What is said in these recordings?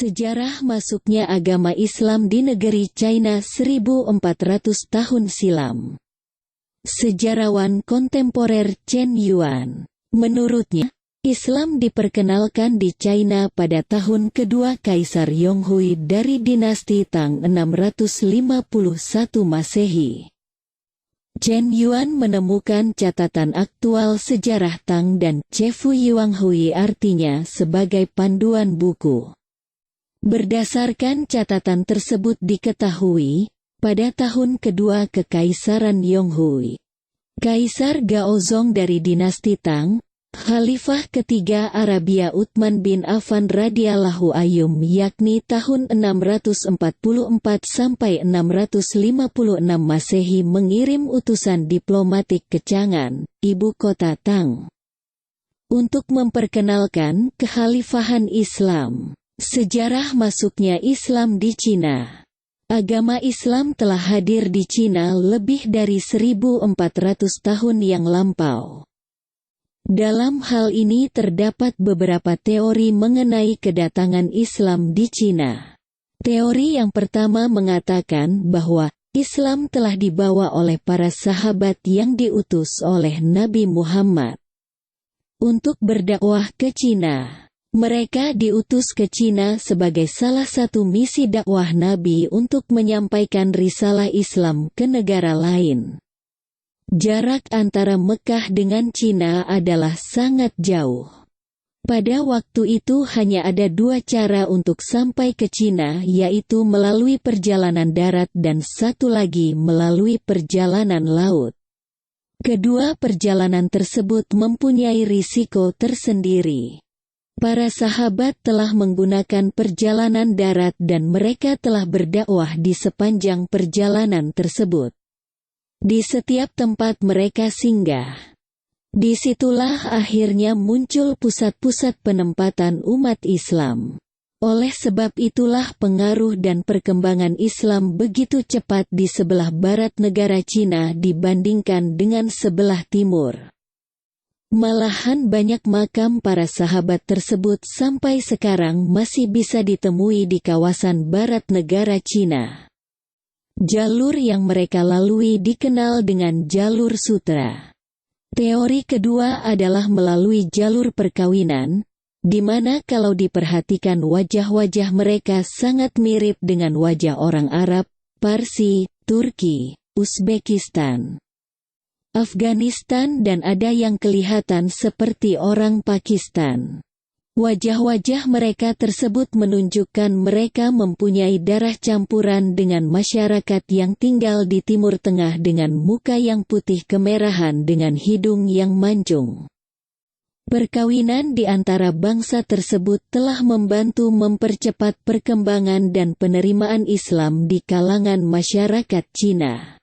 Sejarah masuknya agama Islam di negeri China 1400 tahun silam. Sejarawan kontemporer Chen Yuan, menurutnya, Islam diperkenalkan di China pada tahun kedua Kaisar Yonghui dari dinasti Tang 651 Masehi. Chen Yuan menemukan catatan aktual sejarah Tang dan Chefu Yuanghui artinya sebagai panduan buku. Berdasarkan catatan tersebut diketahui, pada tahun kedua Kekaisaran Yonghui, Kaisar Gaozong dari dinasti Tang, Khalifah ketiga Arabia Utsman bin Affan radhiyallahu anhu yakni tahun 644 sampai 656 Masehi mengirim utusan diplomatik ke Chang'an, ibu kota Tang, untuk memperkenalkan kekhalifahan Islam. Sejarah masuknya Islam di Cina. Agama Islam telah hadir di Cina lebih dari 1400 tahun yang lampau. Dalam hal ini terdapat beberapa teori mengenai kedatangan Islam di Cina. Teori yang pertama mengatakan bahwa Islam telah dibawa oleh para sahabat yang diutus oleh Nabi Muhammad untuk berdakwah ke Cina. Mereka diutus ke Cina sebagai salah satu misi dakwah Nabi untuk menyampaikan risalah Islam ke negara lain. Jarak antara Mekah dengan Cina adalah sangat jauh. Pada waktu itu hanya ada dua cara untuk sampai ke Cina, yaitu melalui perjalanan darat dan satu lagi melalui perjalanan laut. Kedua perjalanan tersebut mempunyai risiko tersendiri. Para sahabat telah menggunakan perjalanan darat dan mereka telah berdakwah di sepanjang perjalanan tersebut. Di setiap tempat mereka singgah, disitulah akhirnya muncul pusat-pusat penempatan umat Islam. Oleh sebab itulah pengaruh dan perkembangan Islam begitu cepat di sebelah barat negara Cina dibandingkan dengan sebelah timur. Malahan banyak makam para sahabat tersebut sampai sekarang masih bisa ditemui di kawasan barat negara Cina. Jalur yang mereka lalui dikenal dengan jalur sutra. Teori kedua adalah melalui jalur perkawinan, di mana kalau diperhatikan wajah-wajah mereka sangat mirip dengan wajah orang Arab, Parsi, Turki, Uzbekistan, Afghanistan dan ada yang kelihatan seperti orang Pakistan. Wajah-wajah mereka tersebut menunjukkan mereka mempunyai darah campuran dengan masyarakat yang tinggal di Timur Tengah dengan muka yang putih kemerahan dengan hidung yang mancung. Perkawinan di antara bangsa tersebut telah membantu mempercepat perkembangan dan penerimaan Islam di kalangan masyarakat Cina.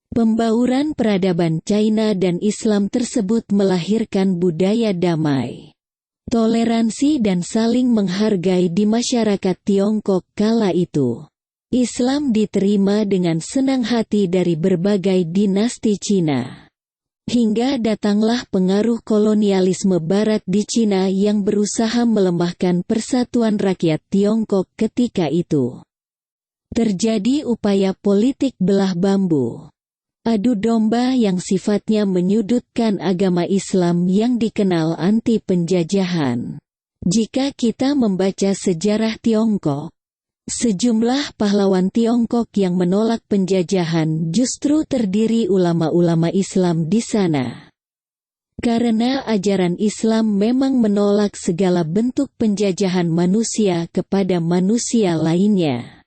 Pembauran peradaban China dan Islam tersebut melahirkan budaya damai, toleransi dan saling menghargai di masyarakat Tiongkok kala itu. Islam diterima dengan senang hati dari berbagai dinasti Cina. Hingga datanglah pengaruh kolonialisme Barat di Cina yang berusaha melemahkan persatuan rakyat Tiongkok ketika itu. Terjadi upaya politik belah bambu, adu domba yang sifatnya menyudutkan agama Islam yang dikenal anti penjajahan. Jika kita membaca sejarah Tiongkok, sejumlah pahlawan Tiongkok yang menolak penjajahan justru terdiri ulama-ulama Islam di sana. Karena ajaran Islam memang menolak segala bentuk penjajahan manusia kepada manusia lainnya.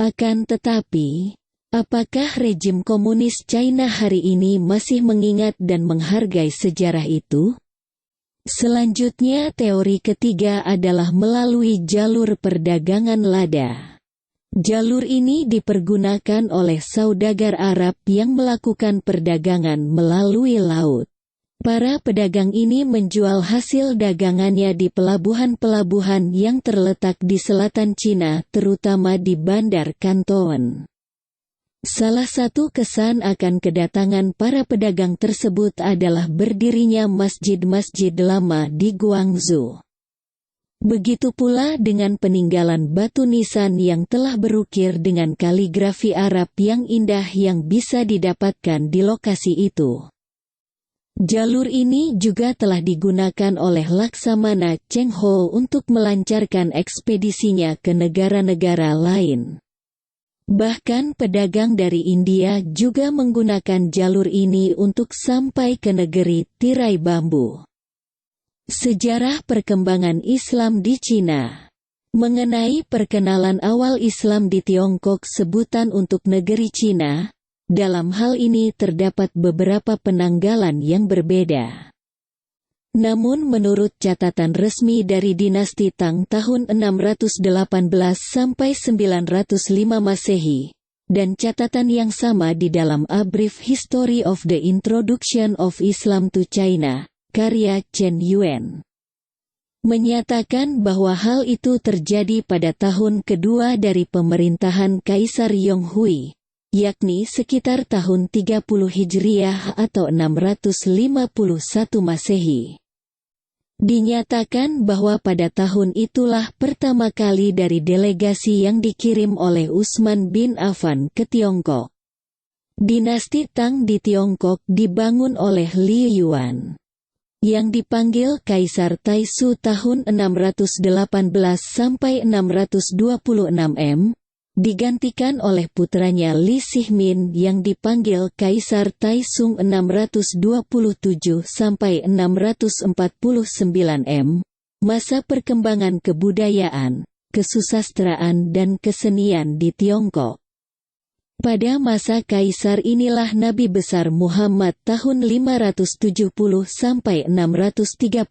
Akan tetapi, apakah rejim komunis China hari ini masih mengingat dan menghargai sejarah itu? Selanjutnya teori ketiga adalah melalui jalur perdagangan lada. Jalur ini dipergunakan oleh saudagar Arab yang melakukan perdagangan melalui laut. Para pedagang ini menjual hasil dagangannya di pelabuhan-pelabuhan yang terletak di selatan Cina, terutama di Bandar Canton. Salah satu kesan akan kedatangan para pedagang tersebut adalah berdirinya masjid-masjid lama di Guangzhou. Begitu pula dengan peninggalan batu nisan yang telah berukir dengan kaligrafi Arab yang indah yang bisa didapatkan di lokasi itu. Jalur ini juga telah digunakan oleh Laksamana Cheng Ho untuk melancarkan ekspedisinya ke negara-negara lain. Bahkan pedagang dari India juga menggunakan jalur ini untuk sampai ke negeri tirai bambu. Sejarah perkembangan Islam di Cina. Mengenai perkenalan awal Islam di Tiongkok, sebutan untuk negeri Cina, dalam hal ini terdapat beberapa penanggalan yang berbeda. Namun menurut catatan resmi dari dinasti Tang tahun 618 sampai 905 Masehi, dan catatan yang sama di dalam A Brief History of the Introduction of Islam to China, karya Chen Yuan, menyatakan bahwa hal itu terjadi pada tahun kedua dari pemerintahan Kaisar Yonghui, yakni sekitar tahun 30 Hijriah atau 651 Masehi. Dinyatakan bahwa pada tahun itulah pertama kali dari delegasi yang dikirim oleh Utsman bin Affan ke Tiongkok. Dinasti Tang di Tiongkok dibangun oleh Li Yuan, yang dipanggil Kaisar Taisu tahun 618 sampai 626 M, digantikan oleh putranya Li Sihmin yang dipanggil Kaisar Taisung 627 sampai 649 M. Masa perkembangan kebudayaan, kesusastraan dan kesenian di Tiongkok. Pada masa kaisar inilah Nabi besar Muhammad tahun 570 sampai 632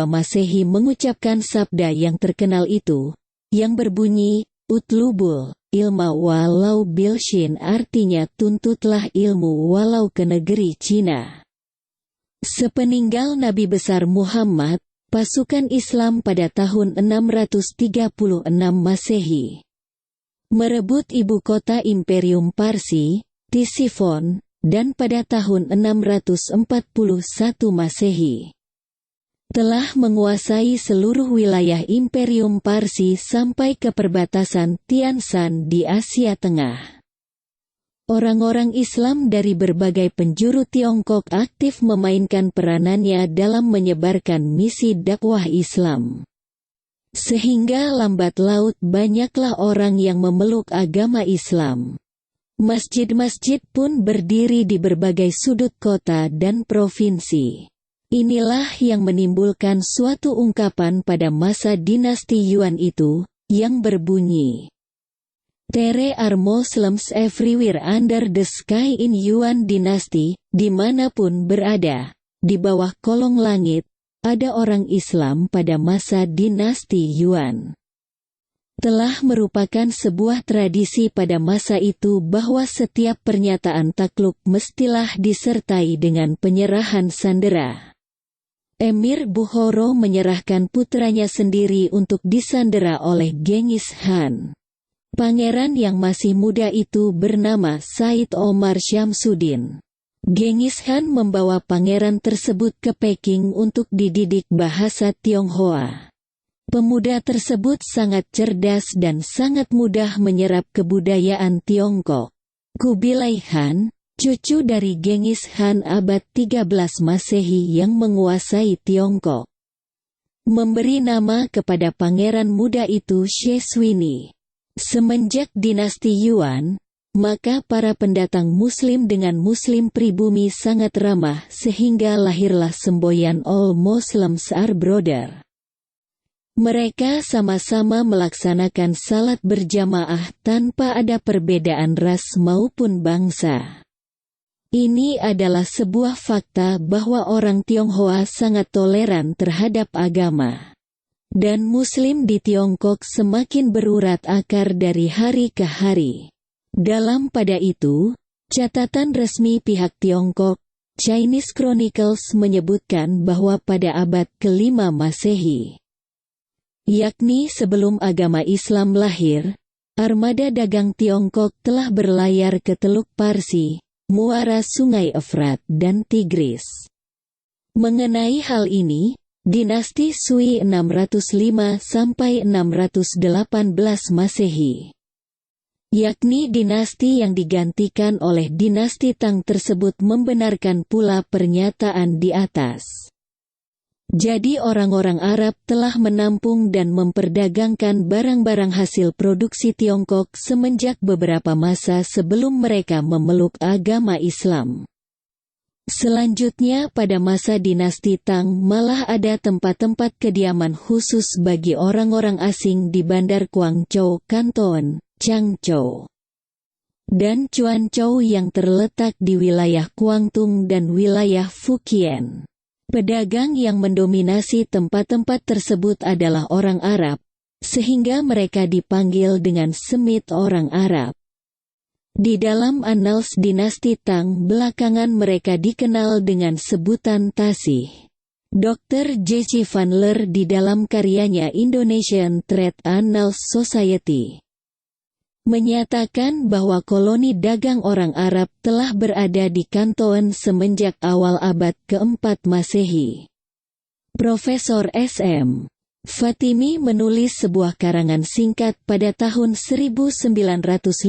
Masehi mengucapkan sabda yang terkenal itu, yang berbunyi, "Utlubul ilma walau bilshin," artinya tuntutlah ilmu walau ke negeri Cina. Sepeninggal Nabi besar Muhammad, pasukan Islam pada tahun 636 Masehi merebut ibu kota Imperium Parsi, Tisifon, dan pada tahun 641 Masehi telah menguasai seluruh wilayah Imperium Parsi sampai ke perbatasan Tianshan di Asia Tengah. Orang-orang Islam dari berbagai penjuru Tiongkok aktif memainkan peranannya dalam menyebarkan misi dakwah Islam. Sehingga lambat laut banyaklah orang yang memeluk agama Islam. Masjid-masjid pun berdiri di berbagai sudut kota dan provinsi. Inilah yang menimbulkan suatu ungkapan pada masa dinasti Yuan itu, yang berbunyi, "There are Muslims everywhere under the sky in Yuan Dynasty," dimanapun berada, di bawah kolong langit, ada orang Islam pada masa dinasti Yuan. Telah merupakan sebuah tradisi pada masa itu bahwa setiap pernyataan takluk mestilah disertai dengan penyerahan sandera. Emir Bukhara menyerahkan putranya sendiri untuk disandera oleh Genghis Khan. Pangeran yang masih muda itu bernama Said Omar Syamsuddin. Genghis Khan membawa pangeran tersebut ke Peking untuk dididik bahasa Tionghoa. Pemuda tersebut sangat cerdas dan sangat mudah menyerap kebudayaan Tiongkok. Kubilai Khan, cucu dari Genghis Khan abad 13 Masehi yang menguasai Tiongkok, memberi nama kepada pangeran muda itu Sheswini. Semenjak dinasti Yuan, maka para pendatang Muslim dengan Muslim pribumi sangat ramah sehingga lahirlah semboyan All Muslims are Brother. Mereka sama-sama melaksanakan salat berjamaah tanpa ada perbedaan ras maupun bangsa. Ini adalah sebuah fakta bahwa orang Tionghoa sangat toleran terhadap agama. Dan Muslim di Tiongkok semakin berurat akar dari hari ke hari. Dalam pada itu, catatan resmi pihak Tiongkok, Chinese Chronicles menyebutkan bahwa pada abad ke-5 Masehi, yakni sebelum agama Islam lahir, armada dagang Tiongkok telah berlayar ke Teluk Parsi, muara Sungai Efrat dan Tigris. Mengenai hal ini, Dinasti Sui 605–618 Masehi, yakni dinasti yang digantikan oleh dinasti Tang tersebut membenarkan pula pernyataan di atas. Jadi orang-orang Arab telah menampung dan memperdagangkan barang-barang hasil produksi Tiongkok semenjak beberapa masa sebelum mereka memeluk agama Islam. Selanjutnya pada masa dinasti Tang malah ada tempat-tempat kediaman khusus bagi orang-orang asing di Bandar Guangzhou, Kanton, Changzhou, dan Quanzhou yang terletak di wilayah Guangdong dan wilayah Fujian. Pedagang yang mendominasi tempat-tempat tersebut adalah orang Arab, sehingga mereka dipanggil dengan semit orang Arab. Di dalam Annals dinasti Tang belakangan mereka dikenal dengan sebutan Tasih. Dr. J.C. Vanler di dalam karyanya Indonesian Trade Annals Society menyatakan bahwa koloni dagang orang Arab telah berada di Kanton semenjak awal abad ke-4 Masehi. Profesor S.M. Fatimi menulis sebuah karangan singkat pada tahun 1958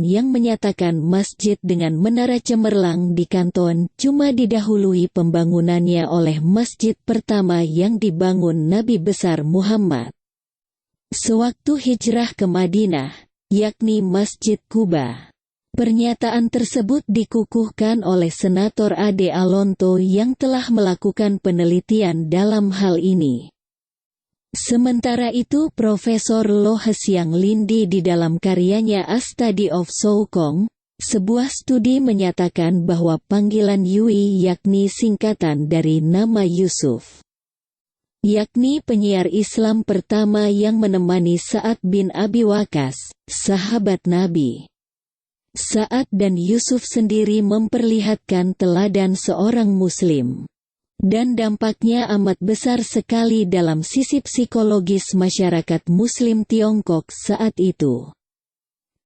yang menyatakan masjid dengan menara cemerlang di Kanton cuma didahului pembangunannya oleh masjid pertama yang dibangun Nabi besar Muhammad sewaktu hijrah ke Madinah, yakni Masjid Kuba. Pernyataan tersebut dikukuhkan oleh Senator Ade Alonto yang telah melakukan penelitian dalam hal ini. Sementara itu Profesor Lo Hsiang Lindi di dalam karyanya A Study of Soukong, sebuah studi menyatakan bahwa panggilan Yui yakni singkatan dari nama Yusuf, yakni penyiar Islam pertama yang menemani Sa'ad bin Abi Waqqas, sahabat Nabi. Sa'ad dan Yusuf sendiri memperlihatkan teladan seorang Muslim, dan dampaknya amat besar sekali dalam sisi psikologis masyarakat Muslim Tiongkok saat itu.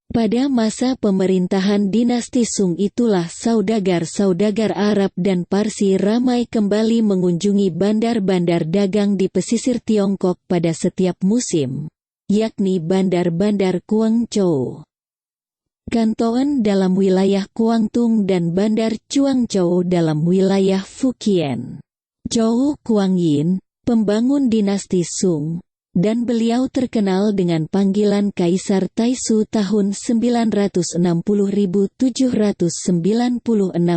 Pada masa pemerintahan dinasti Sung itulah saudagar-saudagar Arab dan Parsi ramai kembali mengunjungi bandar-bandar dagang di pesisir Tiongkok pada setiap musim, yakni bandar-bandar Guangzhou, Kanton dalam wilayah Guangdong dan bandar Quanzhou dalam wilayah Fujian. Zhou Guangyin, pembangun dinasti Sung, dan beliau terkenal dengan panggilan Kaisar Taisu tahun 960–796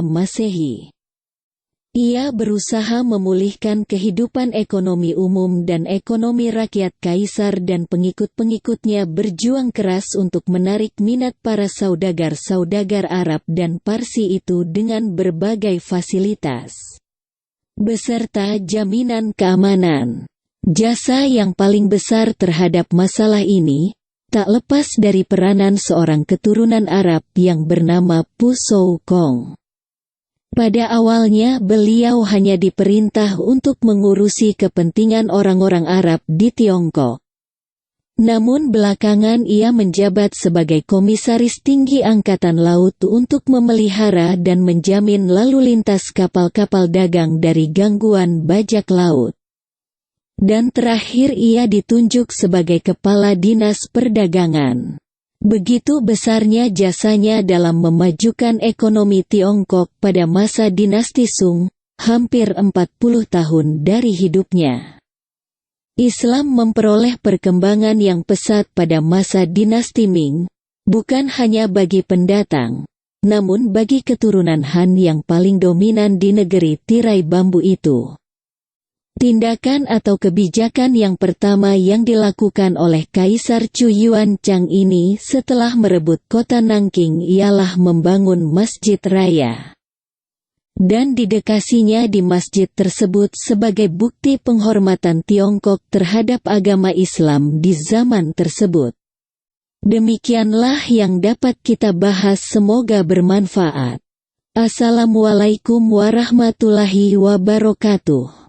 Masehi. Ia berusaha memulihkan kehidupan ekonomi umum dan ekonomi rakyat. Kaisar dan pengikut-pengikutnya berjuang keras untuk menarik minat para saudagar-saudagar Arab dan Parsi itu dengan berbagai fasilitas, beserta jaminan keamanan. Jasa yang paling besar terhadap masalah ini tak lepas dari peranan seorang keturunan Arab yang bernama Pu Soukong. Pada awalnya beliau hanya diperintah untuk mengurusi kepentingan orang-orang Arab di Tiongkok. Namun belakangan ia menjabat sebagai Komisaris Tinggi Angkatan Laut untuk memelihara dan menjamin lalu lintas kapal-kapal dagang dari gangguan bajak laut. Dan terakhir ia ditunjuk sebagai Kepala Dinas Perdagangan. Begitu besarnya jasanya dalam memajukan ekonomi Tiongkok pada masa dinasti Sung, hampir 40 tahun dari hidupnya. Islam memperoleh perkembangan yang pesat pada masa dinasti Ming, bukan hanya bagi pendatang, namun bagi keturunan Han yang paling dominan di negeri tirai bambu itu. Tindakan atau kebijakan yang pertama yang dilakukan oleh Kaisar Chu Yuan Chang ini setelah merebut kota Nanking ialah membangun masjid raya. Dan didekasinya di masjid tersebut sebagai bukti penghormatan Tiongkok terhadap agama Islam di zaman tersebut. Demikianlah yang dapat kita bahas, semoga bermanfaat. Assalamualaikum warahmatullahi wabarakatuh.